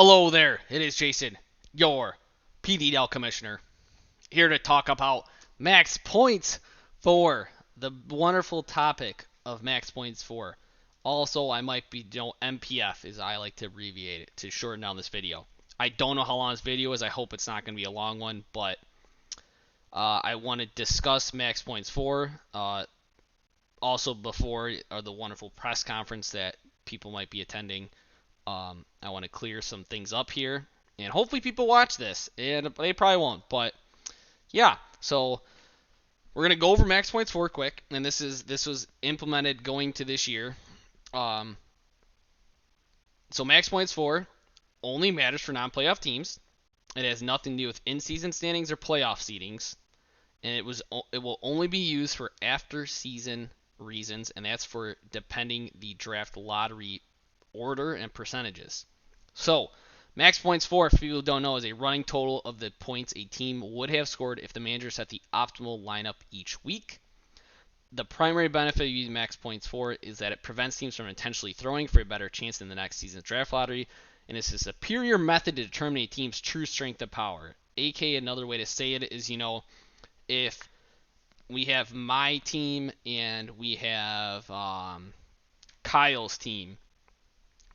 Hello there, it is Jason, your PDDL commissioner, here to talk about max points for the wonderful topic of max points for. Also, I might be MPF, as I like to abbreviate it, to shorten down this video. I don't know how long this video is. I hope it's not going to be a long one, but I want to discuss max points for. Also, before the wonderful press conference that people might be attending. I want to clear some things up here, and hopefully people watch this, and they probably won't, but yeah. So we're gonna go over max points for quick, and this was implemented going to this year. So max points for only matters for non-playoff teams. It has nothing to do with in-season standings or playoff seedings, and it will only be used for after-season reasons, and that's for depending the draft lottery order and percentages. So, max points for, if people don't know, is a running total of the points a team would have scored if the manager set the optimal lineup each week. The primary benefit of using max points for is that it prevents teams from intentionally throwing for a better chance in the next season's draft lottery, and it's a superior method to determine a team's true strength of power. AK, another way to say it is, if we have my team and we have Kyle's team,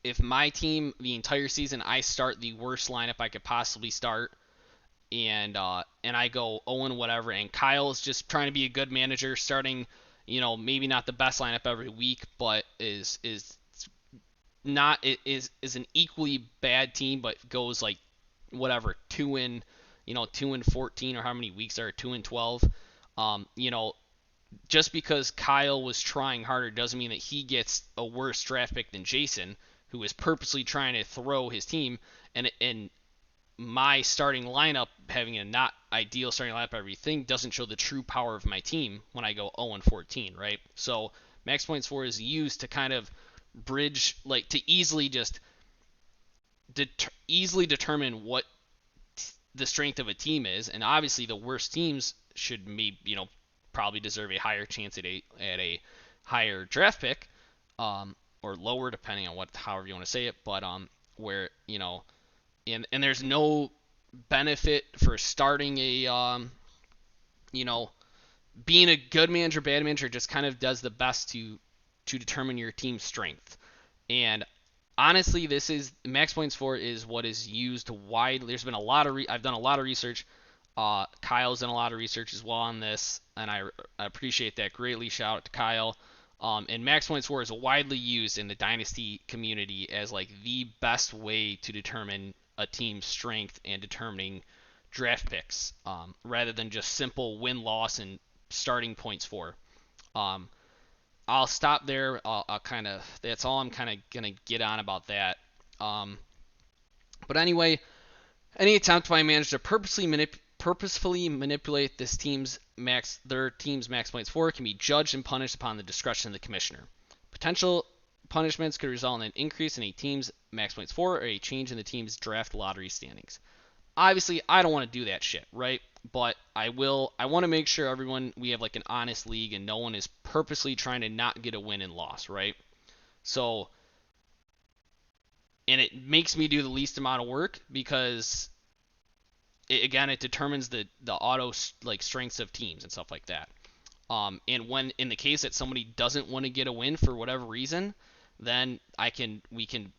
if my team the entire season I start the worst lineup I could possibly start, and I go 0 whatever, and Kyle's just trying to be a good manager, starting maybe not the best lineup every week, but is not is an equally bad team, but goes like whatever 2-14, or how many weeks are 2-12. Just because Kyle was trying harder doesn't mean that he gets a worse draft pick than Jason, who is purposely trying to throw his team, and my starting lineup, having a not ideal starting lineup everything, doesn't show the true power of my team when I go 0-14, right? So max points for is used to kind of bridge, like to easily determine what the strength of a team is, and obviously the worst teams should probably deserve a higher chance at a higher draft pick, or lower, depending on however you want to say it, but where and there's no benefit for starting a being a good manager, bad manager, just kind of does the best to determine your team's strength. And honestly, this is max points for is what is used widely. There's been a lot of I've done a lot of research. Kyle's done a lot of research as well on this, and I appreciate that greatly. Shout out to Kyle. And max points for is widely used in the dynasty community as like the best way to determine a team's strength and determining draft picks, rather than just simple win-loss and starting points for. I'll stop there. That's all I'm kind of gonna get on about that. But anyway, any attempt by a manager to purposefully manipulate their team's max points for can be judged and punished upon the discretion of the commissioner. Potential punishments could result in an increase in a team's max points for, or a change in the team's draft lottery standings. Obviously, I don't want to do that shit, right? But I want to make sure we have like an honest league and no one is purposely trying to not get a win and loss, right? So, and it makes me do the least amount of work because it determines the auto strengths of teams and stuff like that. And when in the case that somebody doesn't want to get a win for whatever reason, then we can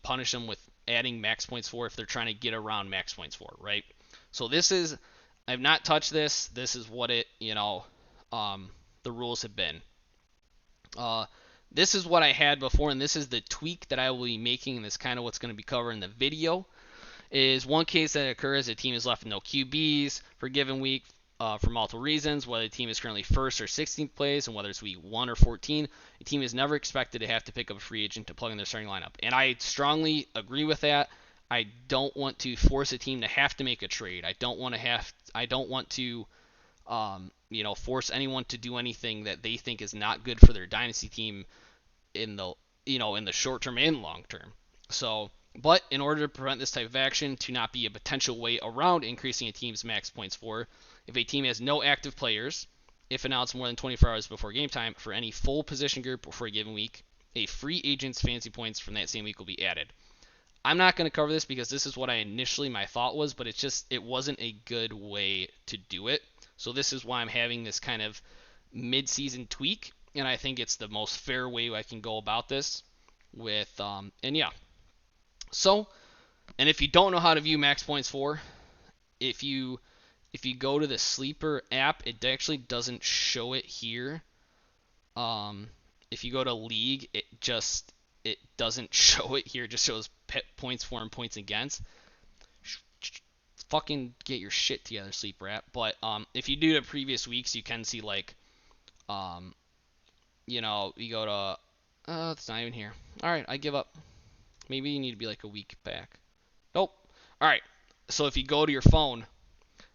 punish them with adding max points for if they're trying to get around max points for, right? So I've not touched this. This is what the rules have been. This is what I had before, and this is the tweak that I will be making, and this is kind of what's going to be covered in the video. Is one case that occurs: a team is left with no QBs for a given week for multiple reasons, whether the team is currently 1st or 16th place, and whether it's week 1 or 14. A team is never expected to have to pick up a free agent to plug in their starting lineup. And I strongly agree with that. I don't want to force a team to have to make a trade. I don't want to force anyone to do anything that they think is not good for their dynasty team in the short term and long term. So, but in order to prevent this type of action to not be a potential way around increasing a team's max points for, if a team has no active players, if announced more than 24 hours before game time for any full position group for a given week, a free agent's fantasy points from that same week will be added. I'm not going to cover this because this is what my thought was, but it wasn't a good way to do it. So this is why I'm having this kind of mid-season tweak, and I think it's the most fair way I can go about this with, and yeah. So, and if you don't know how to view max points for, if you go to the Sleeper app, it actually doesn't show it here. If you go to League, it doesn't show it here. It just shows points for and points against. Fucking get your shit together, Sleeper app. But if you do the previous weeks, you can see like, you go to, it's not even here. All right, I give up. Maybe you need to be like a week back. Nope. All right. So if you go to your phone,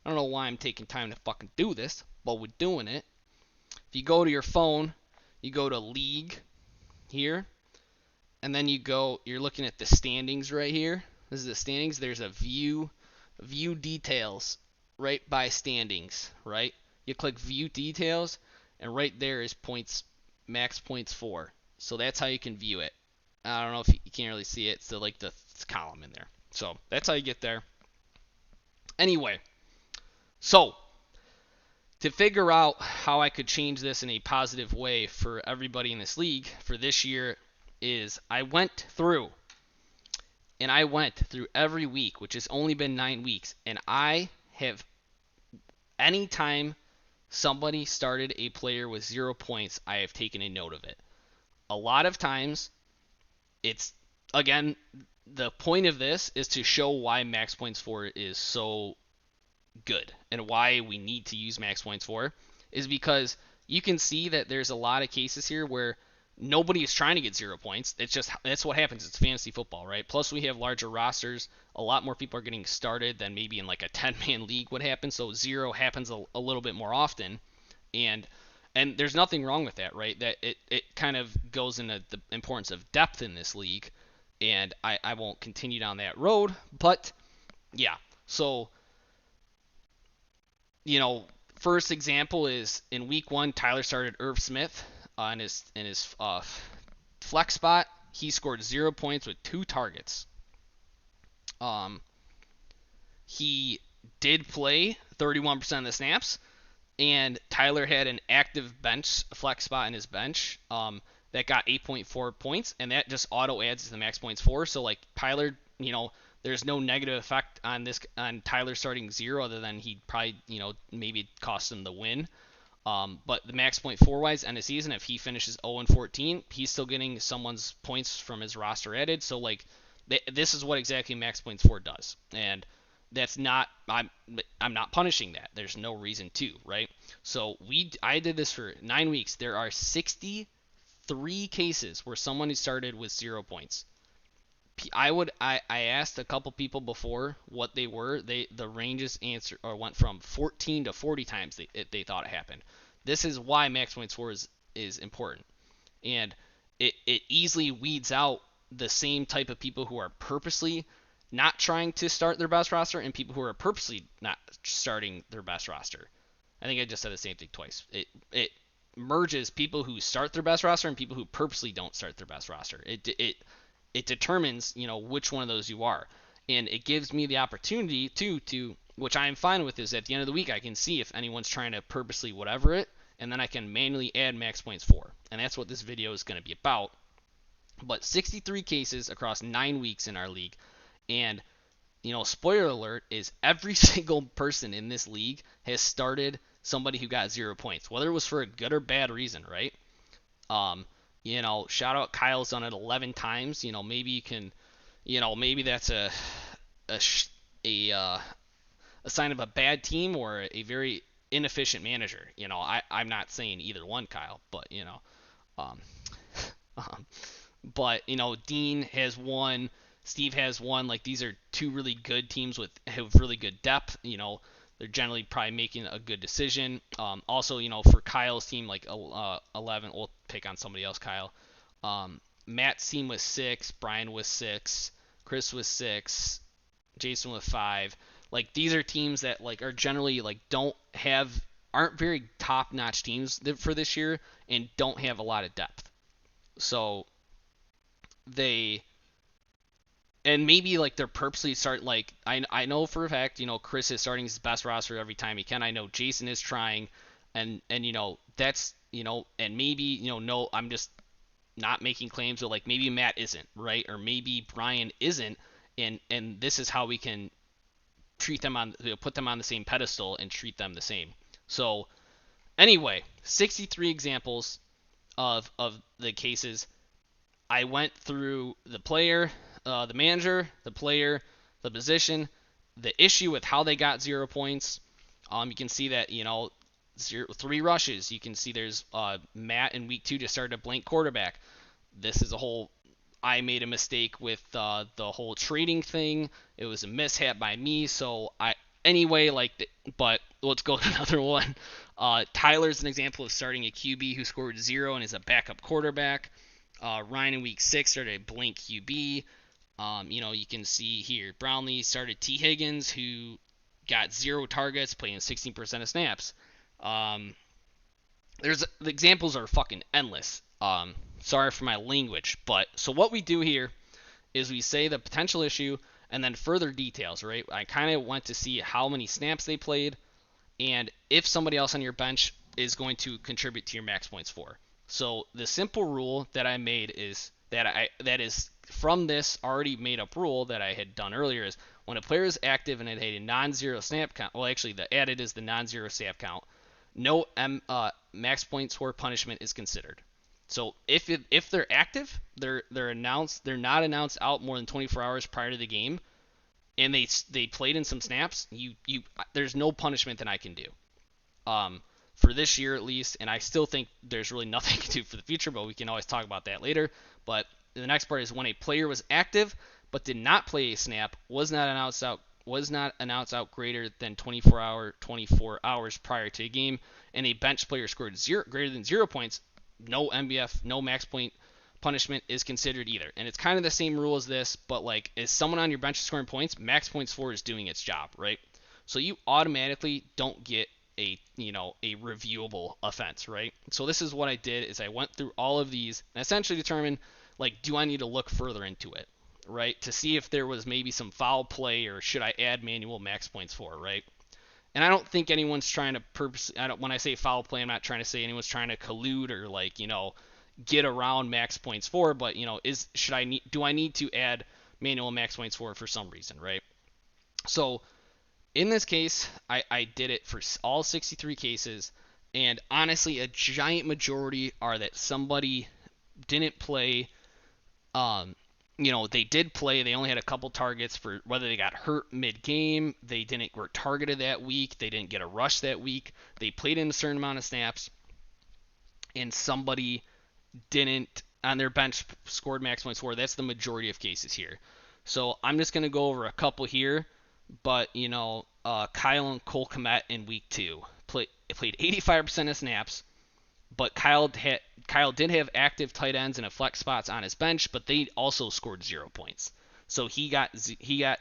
I don't know why I'm taking time to fucking do this, but we're doing it. If you go to your phone, you go to League here, and then you're looking at the standings right here. This is the standings. There's a view details right by standings, right? You click view details, and right there is points, max points for. So that's how you can view it. I don't know if you can't really see it. So like the column in there. So that's how you get there. Anyway, so to figure out how I could change this in a positive way for everybody in this league for this year is I went through every week, which has only been 9 weeks, and I have, anytime somebody started a player with 0 points, I have taken a note of it. A lot of times, it's, again, the point of this is to show why max points for is so good and why we need to use max points for is because you can see that there's a lot of cases here where nobody is trying to get 0 points. That's what happens. It's fantasy football, right? Plus we have larger rosters. A lot more people are getting started than maybe in like a 10-man league would happen. So 0 happens a little bit more often, and there's nothing wrong with that, right? That it kind of goes into the importance of depth in this league, and I won't continue down that road, but yeah. So first example is in week 1, Tyler started Irv Smith in his flex spot. He scored 0 points with 2 targets. He did play 31% of the snaps, and Tyler had an active bench flex spot in his bench that got 8.4 points, and that just auto adds to the max points for. So like Tyler, there's no negative effect on Tyler starting 0 other than he probably, maybe it cost him the win. But the max point 4-wise end of season, if he finishes 0-14, he's still getting someone's points from his roster added. So like this is what exactly max points 4 does, and that's not I'm not punishing that. There's no reason to, right? So I did this for 9 weeks. There are 63 cases where someone who started with 0 points. I asked a couple people before what they were. The ranges went from 14 to 40 times they thought it happened. This is why max points for is important, and it easily weeds out the same type of people who are purposely not trying to start their best roster and people who are purposely not starting their best roster. I think I just said the same thing twice. It merges people who start their best roster and people who purposely don't start their best roster. It determines, which one of those you are. And it gives me the opportunity to which I am fine with, is at the end of the week I can see if anyone's trying to purposely whatever it, and then I can manually add max points for. And that's what this video is going to be about. But 63 cases across 9 weeks in our league. And, spoiler alert is every single person in this league has started somebody who got 0 points, whether it was for a good or bad reason, right? Shout out Kyle's done it 11 times. Maybe you can, maybe that's a sign of a bad team or a very inefficient manager. I'm not saying either one, Kyle, but um, but Dean has one, Steve has one. Like these are 2 really good teams have really good depth. They're generally probably making a good decision. Also, for Kyle's team, like 11, we'll pick on somebody else, Kyle. Matt's team was 6, Brian was 6, Chris was 6, Jason was 5. Like these are teams that like are generally like aren't very top-notch teams for this year and don't have a lot of depth. So they and maybe like they're purposely I know for a fact, Chris is starting his best roster every time he can. I know Jason is trying, and that's and maybe no, I'm just not making claims, but like maybe Matt isn't, right? Or maybe Brian isn't, and this is how we can treat them put them on the same pedestal and treat them the same. So anyway, 63 examples of the cases. I went through the player, the manager, the player, the position, the issue with how they got 0 points. You can see that 3 rushes. You can see there's Matt in week 2 just started a blank quarterback. This is a whole. I made a mistake with the whole trading thing. It was a mishap by me. So but let's go to another one. Tyler's an example of starting a QB who scored 0 and is a backup quarterback. Ryan in week 6 started a blank QB. You can see here Brownlee started T. Higgins, who got 0 targets, playing 16% of snaps. The examples are fucking endless. Sorry for my language, but so what we do here is we say the potential issue and then further details, right? I kind of want to see how many snaps they played and if somebody else on your bench is going to contribute to your max points for. So the simple rule that I made is that is from this already made up rule that I had done earlier is when a player is active and it had a non-zero snap count. Well, actually, the added is the non-zero snap count. No max points for punishment is considered. So if they're active, they're not announced out more than 24 hours prior to the game, and they played in some snaps. There's no punishment that I can do. For this year at least, and I still think there's really nothing to do for the future, but we can always talk about that later. But the next part is when a player was active but did not play a snap, was not announced out greater than 24 hours prior to a game, and a bench player scored greater than 0 points, no MBF, no max point punishment is considered either. And it's kind of the same rule as this, but like is someone on your bench scoring points, max points for is doing its job, right? So you automatically don't get a reviewable offense, right? So this is what I did is I went through all of these and essentially determined like do I need to look further into it, right? To see if there was maybe some foul play or should I add manual max points for, right? And I don't think anyone's trying to when I say foul play, I'm not trying to say anyone's trying to collude or like, get around max points for, but do I need to add manual max points for some reason, right? So in this case, I did it for all 63 cases, and honestly, a giant majority are that somebody didn't play. They did play. They only had a couple targets for whether they got hurt mid-game. They were targeted that week. They didn't get a rush that week. They played in a certain amount of snaps, and somebody didn't on their bench scored max points for. That's the majority of cases here. So I'm just gonna go over a couple here. But Kyle and Cole Kmet in week 2 played 85% of snaps. But Kyle did have active tight ends and a flex spots on his bench, but they also scored 0 points. So he got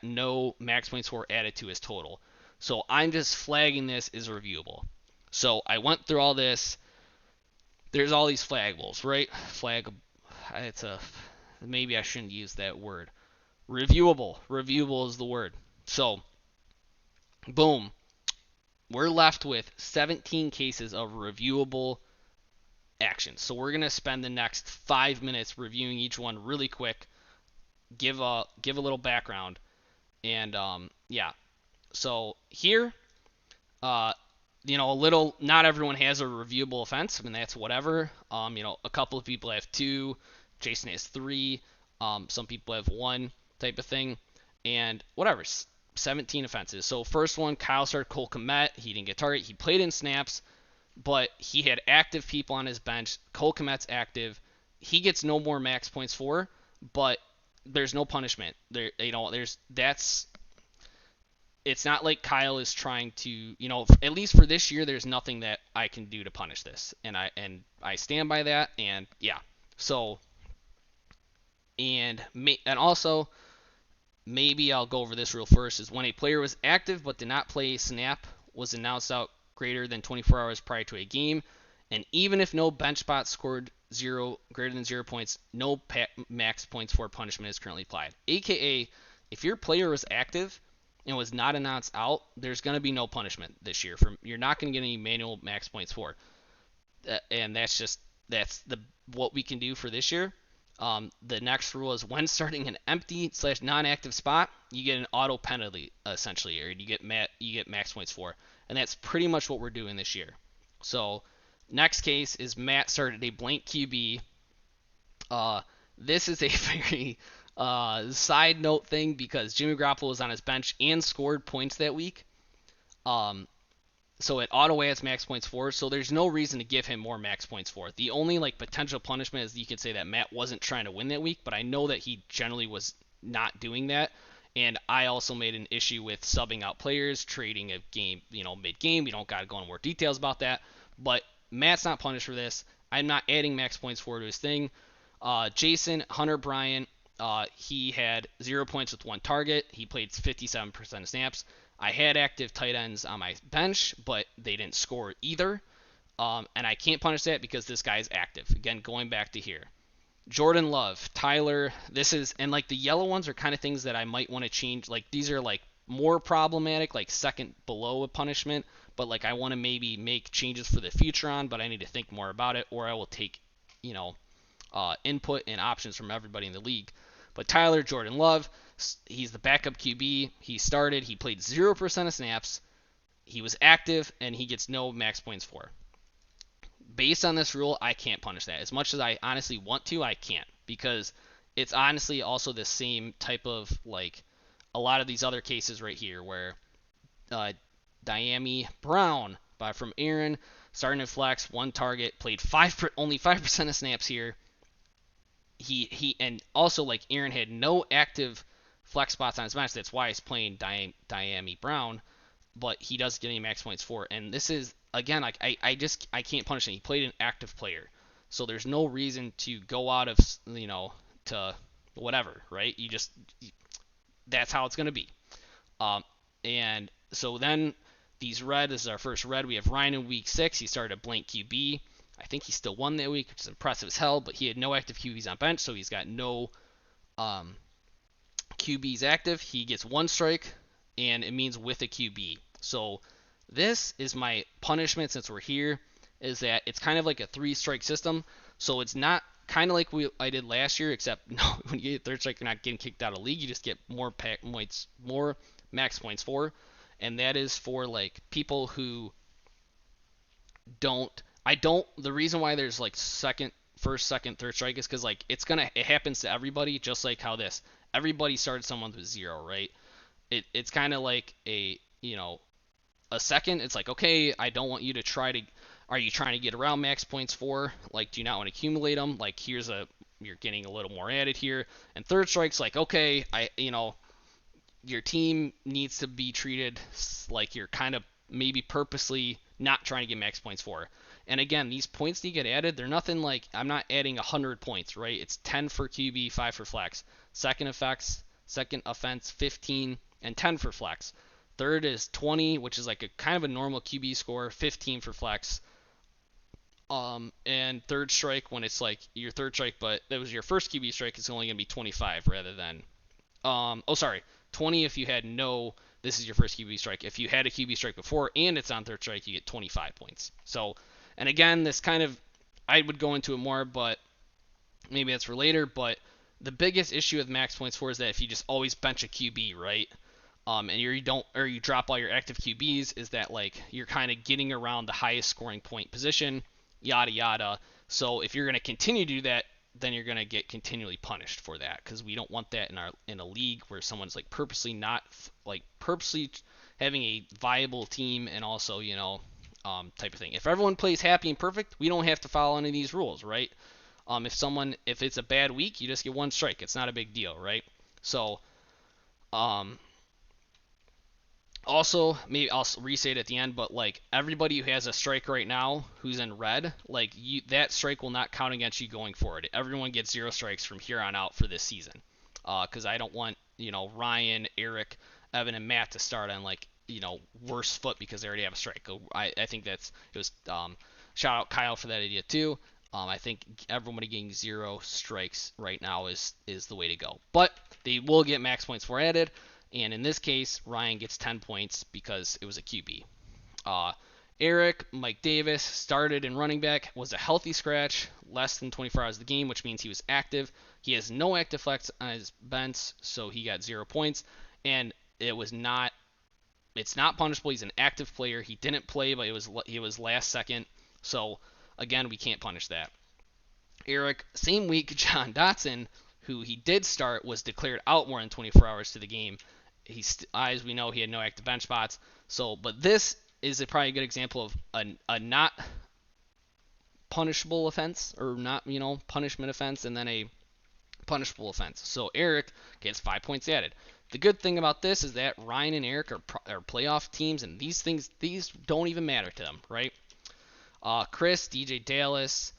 no max points for added to his total. So I'm just flagging this as reviewable. So I went through all this. There's all these flaggables, right? Maybe I shouldn't use that word. Reviewable. Reviewable is the word. So, boom. We're left with 17 cases of reviewable actions. So we're going to spend the next 5 minutes reviewing each one really quick, give a little background, and yeah. So here, not everyone has a reviewable offense. I mean, that's whatever. A couple of people have 2, Jason has 3, some people have 1 type of thing, and whatever. 17 offenses. So first one, Kyle started Cole Kmet. He didn't get target. He played in snaps, but he had active people on his bench. Cole Kmet's active. He gets no more max points for, but there's no punishment. It's not like Kyle is trying to, at least for this year, there's nothing that I can do to punish this, and I stand by that. And yeah, so and also. Maybe I'll go over this real first, is when a player was active but did not play a snap, was announced out greater than 24 hours prior to a game, and even if no bench spot scored greater than 0 points, no max points for punishment is currently applied. AKA, if your player was active and was not announced out, there's going to be no punishment this year. You're not going to get any manual max points for. And that's the what we can do for this year. The next rule is when starting an empty / non-active spot, you get an auto penalty essentially, or you get max points for, and that's pretty much what we're doing this year. So next case is Matt started a blank QB. This is a very side note thing because Jimmy Garoppolo was on his bench and scored points that week. So it auto adds max points for, so there's no reason to give him more max points for. The only potential punishment is you could say that Matt wasn't trying to win that week, but I know that he generally was not doing that. And I also made an issue with subbing out players, trading a game, mid-game. We don't got to go into more details about that. But Matt's not punished for this. I'm not adding max points for to his thing. Jason Hunter Bryant, he had 0 points with 1 target. He played 57% of snaps. I had active tight ends on my bench, but they didn't score either. And I can't punish that because this guy's active. Again, going back to here. Jordan Love, Tyler, and the yellow ones are kind of things that I might want to change. These are more problematic, second below a punishment, but I want to maybe make changes for the future on, but I need to think more about it, or I will take, input and options from everybody in the league. But Tyler Jordan Love, he's the backup QB. He started. He played 0% of snaps. He was active, and he gets no max points for. Based on this rule, I can't punish that. As much as I honestly want to, I can't. Because it's honestly also the same type of, a lot of these other cases right here where Diami Brown from Aaron, starting to flex, 1 target, played only 5% of snaps here. And also Aaron had no active flex spots on his bench. That's why he's playing Diami Brown, but he does get any max points for. And this is again I can't punish him. He played an active player, so there's no reason to go out of to whatever, right? That's how it's gonna be. And so then this is our first red. We have Ryan in week 6. He started a blank QB. I think he still won that week, which is impressive as hell, but he had no active QBs on bench, so he's got no QBs active. He gets 1 strike, and it means with a QB. So this is my punishment since we're here, is that it's kind of like a 3-strike system. So it's not kind of like I did last year, except no, when you get 3rd strike, you're not getting kicked out of the league. You just get more max points for, and that is for people who don't. The reason why there's first, second, 3rd strike is because it happens to everybody, just like how everybody started someone with 0, right? It's kind of like a second. It's okay, I don't want you to are you trying to get around max points for? Do you not want to accumulate them? You're getting a little more added here. And 3rd strike's okay, your team needs to be treated like you're kind of maybe purposely not trying to get max points for. And again, these points that you get added, they're nothing I'm not adding 100 points, right? It's 10 for QB, 5 for flex. Second offense, 15, and 10 for flex. Third is 20, which is a kind of a normal QB score, 15 for flex. And 3rd strike, when it's your 3rd strike, but that was your first QB strike, it's only going to be 25 rather than 20 if you had this is your first QB strike. If you had a QB strike before and it's on 3rd strike, you get 25 points. So, and again, this kind of, I would go into it more, but maybe that's for later. But the biggest issue with max points for is that if you just always bench a QB, right? And you drop all your active QBs, is that you're kind of getting around the highest scoring point position, yada yada. So if you're going to continue to do that, then you're going to get continually punished for that, because we don't want that in a league where someone's purposely having a viable team and also type of thing. If everyone plays happy and perfect, we don't have to follow any of these rules, right? If it's a bad week, you just get 1 strike. It's not a big deal, right? So also, maybe I'll restate it at the end, but everybody who has a strike right now who's in red, that strike will not count against you going forward. Everyone gets 0 strikes from here on out for this season. Because I don't want Ryan, Eric, Evan, and Matt to start on worse foot because they already have a strike. I think it was shout out Kyle for that idea too. I think everybody getting 0 strikes right now is the way to go. But they will get max points for added, and in this case, Ryan gets 10 points because it was a QB. Eric, Mike Davis, started in running back, was a healthy scratch, less than 24 hours of the game, which means he was active. He has no active flex on his bench, so he got 0 points, and it's not punishable. He's an active player. He didn't play, but he was last second, so again, we can't punish that. Eric, same week, John Dotson, who he did start, was declared out more than 24 hours to the game. As we know, he had no active bench spots. So, but this is probably a good example of a not punishable offense, or not, punishment offense, and then a punishable offense. So Eric gets 5 points added. The good thing about this is that Ryan and Eric are playoff teams, and these don't even matter to them, right? Chris, DJ Dallas,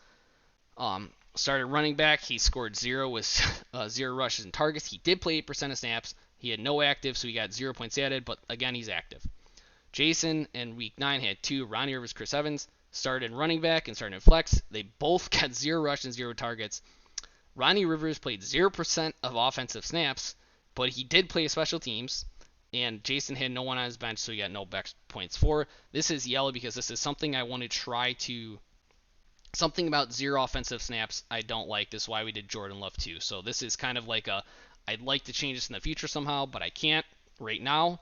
started running back. He scored 0 with 0 rushes and targets. He did play 8% of snaps. He had no active, so he got 0 points added, but again, he's active. Jason in week 9 had 2. Ronnie Rivers, Chris Evans started in running back and started in flex. They both got 0 rushes and 0 targets. Ronnie Rivers played 0% of offensive snaps, but he did play special teams, and Jason had no one on his bench, so he got no back points for. This is yellow because this is something I want to try to... Something about 0 offensive snaps I don't like. This is why we did Jordan Love too. So this is kind of like I'd like to change this in the future somehow, but I can't right now,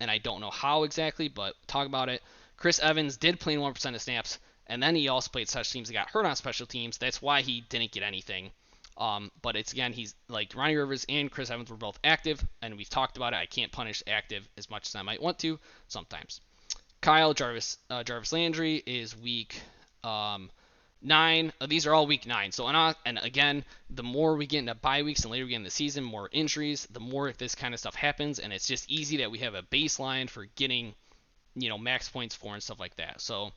and I don't know how exactly, but talk about it. Chris Evans did play in 1% of snaps, and then he also played special teams and got hurt on special teams. That's why he didn't get anything. But it's, again, he's like Ronnie Rivers and Chris Evans were both active, and we've talked about it. I can't punish active as much as I might want to sometimes. Kyle Jarvis Landry is week 9. These are all week 9. So, and again, the more we get into bye weeks and later we get in the season, more injuries, the more this kind of stuff happens, and it's just easy that we have a baseline for getting, max points for and stuff like that. So,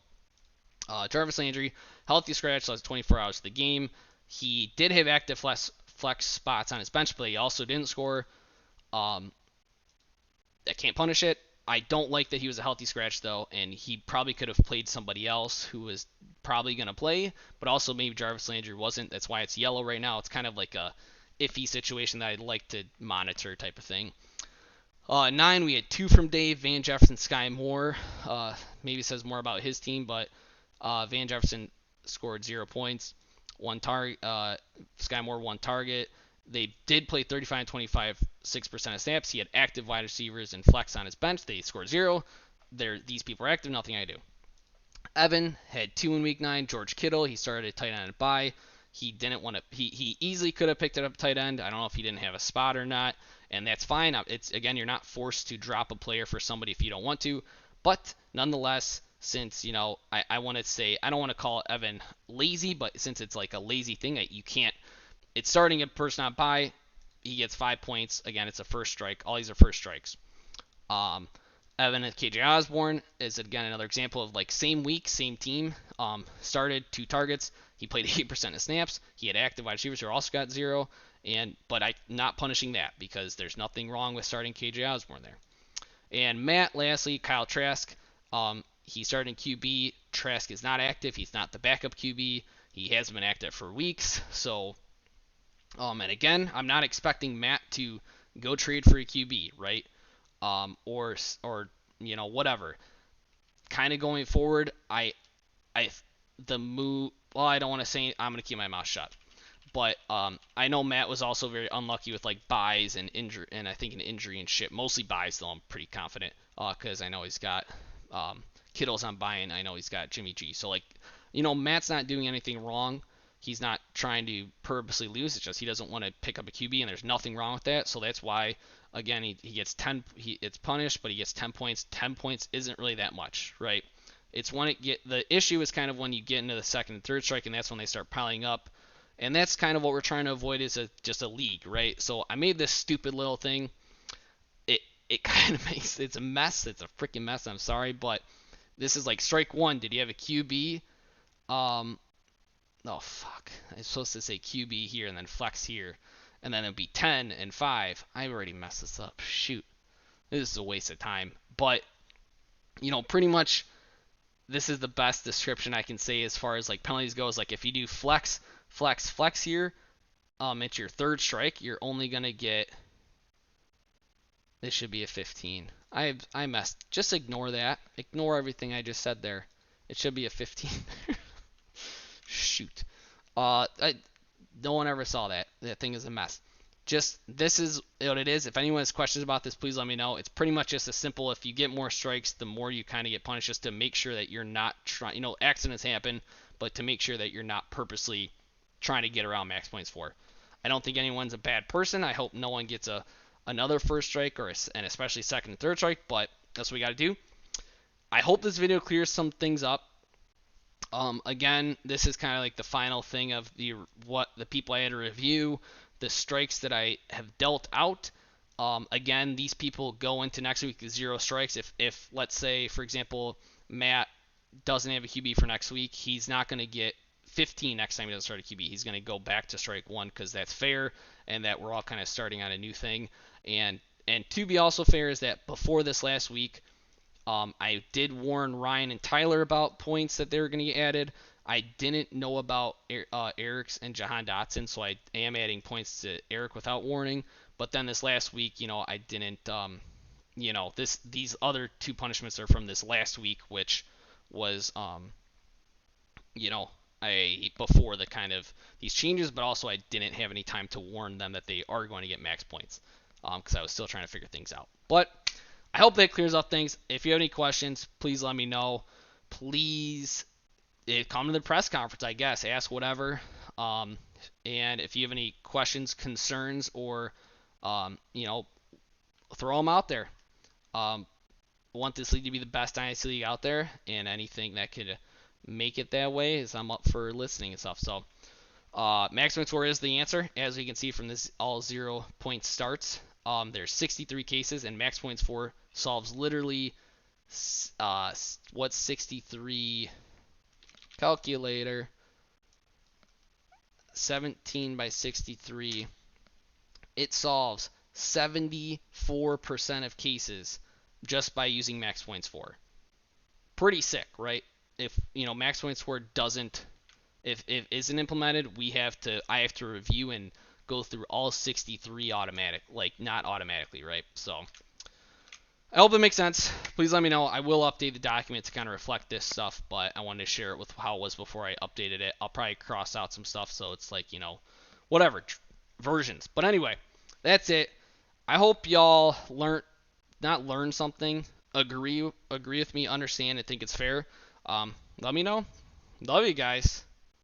Jarvis Landry, healthy scratch, last 24 hours of the game. He did have active flex spots on his bench, but he also didn't score. I can't punish it. I don't like that he was a healthy scratch, though, and he probably could have played somebody else who was probably going to play, but also maybe Jarvis Landry wasn't. That's why it's yellow right now. It's kind of like a iffy situation that I'd like to monitor type of thing. 9, we had 2 from Dave, Van Jefferson, Sky Moore. Maybe says more about his team, but Van Jefferson scored 0 points. 1 target. Sky Moore 1 target. They did play 35 and 25, 6% of snaps. He had active wide receivers and flex on his bench. They scored 0. These people are active, nothing I do. Evan had 2 in week 9. George Kittle, he started at tight end at bye. He didn't want to. He easily could have picked it up tight end. I don't know if he didn't have a spot or not, and that's fine. It's, again, you're not forced to drop a player for somebody if you don't want to, but nonetheless, since I want to say, I don't want to call Evan lazy, but since it's like a lazy thing, you can't. It's starting a person on bye. He gets 5 points. Again, it's a first strike. All these are first strikes. Evan and KJ Osborne is, again, another example of like same week, same team. Started 2 targets. He played 8% of snaps. He had active wide receivers who also got 0. But I'm not punishing that because there's nothing wrong with starting KJ Osborne there. And Matt, lastly, Kyle Trask. He started in QB. Trask is not active. He's not the backup QB. He hasn't been active for weeks. So, and again, I'm not expecting Matt to go trade for a QB, right? Or whatever. Kind of going forward, the move. Well, I don't want to say. I'm gonna keep my mouth shut. But I know Matt was also very unlucky with like buys and injury, and I think an injury and shit. Mostly buys, though. I'm pretty confident because I know he's got Kittle's on buy, and I know he's got Jimmy G. So like, Matt's not doing anything wrong. He's not trying to purposely lose. It's just he doesn't want to pick up a QB, and there's nothing wrong with that. So that's why, again, he gets 10. It's punished, but he gets 10 points. 10 points isn't really that much, right? It's when the issue is kind of when you get into the second and third strike, and that's when they start piling up. And that's kind of what we're trying to avoid is just a league, right? So I made this stupid little thing. It kind of makes it's a mess. It's a freaking mess. I'm sorry, but this is like strike 1. Did you have a QB? Oh fuck! I'm supposed to say QB here and then flex here, and then it'd be 10 and 5. I already messed this up. Shoot, this is a waste of time. But pretty much this is the best description I can say as far as like penalties goes. Like if you do flex, flex, flex here, it's your third strike. You're only gonna get. This should be a 15. I messed. Just ignore that. Ignore everything I just said there. It should be a 15. Shoot. No one ever saw that. That thing is a mess. Just this is what it is. If anyone has questions about this, please let me know. It's pretty much just as simple. If you get more strikes, the more you kind of get punished, just to make sure that you're not trying. Accidents happen, but to make sure that you're not purposely trying to get around max points for. I don't think anyone's a bad person. I hope no one gets another first strike and especially second and third strike, but that's what we got to do. I hope this video clears some things up. Again, this is kind of like the final thing of what the people I had to review, the strikes that I have dealt out. Again, these people go into next week with 0 strikes. If let's say, for example, Matt doesn't have a QB for next week, he's not going to get 15 next time he doesn't start a QB. He's going to go back to strike 1 because that's fair and that we're all kind of starting on a new thing. And to be also fair is that before this last week, I did warn Ryan and Tyler about points that they were going to get added. I didn't know about Eric's and Jahan Dotson, so I am adding points to Eric without warning. But then this last week, I didn't. These other 2 punishments are from this last week, which was, before the kind of these changes, but also I didn't have any time to warn them that they are going to get max points because I was still trying to figure things out. But I hope that clears up things. If you have any questions, please let me know. Please come to the press conference, I guess. Ask whatever. And if you have any questions, concerns, or, throw them out there. Want this league to be the best dynasty league out there, and anything that could make it that way is I'm up for listening and stuff. So max point score is the answer, as you can see from this all 0 point starts. There's 63 cases, and max points for solves literally what's 63 calculator 17 by 63. It solves 74% of cases just by using max points for. Pretty sick, right? If max points for doesn't if isn't implemented, I have to review and go through all 63 not automatically, right? So I hope it makes sense. Please let me know. I will update the document to kind of reflect this stuff, but I wanted to share it with how it was before I updated it. I'll probably cross out some stuff so it's like, whatever, versions. But anyway, that's it. I hope y'all learn something, agree with me, understand, and think it's fair. Let me know. Love you guys.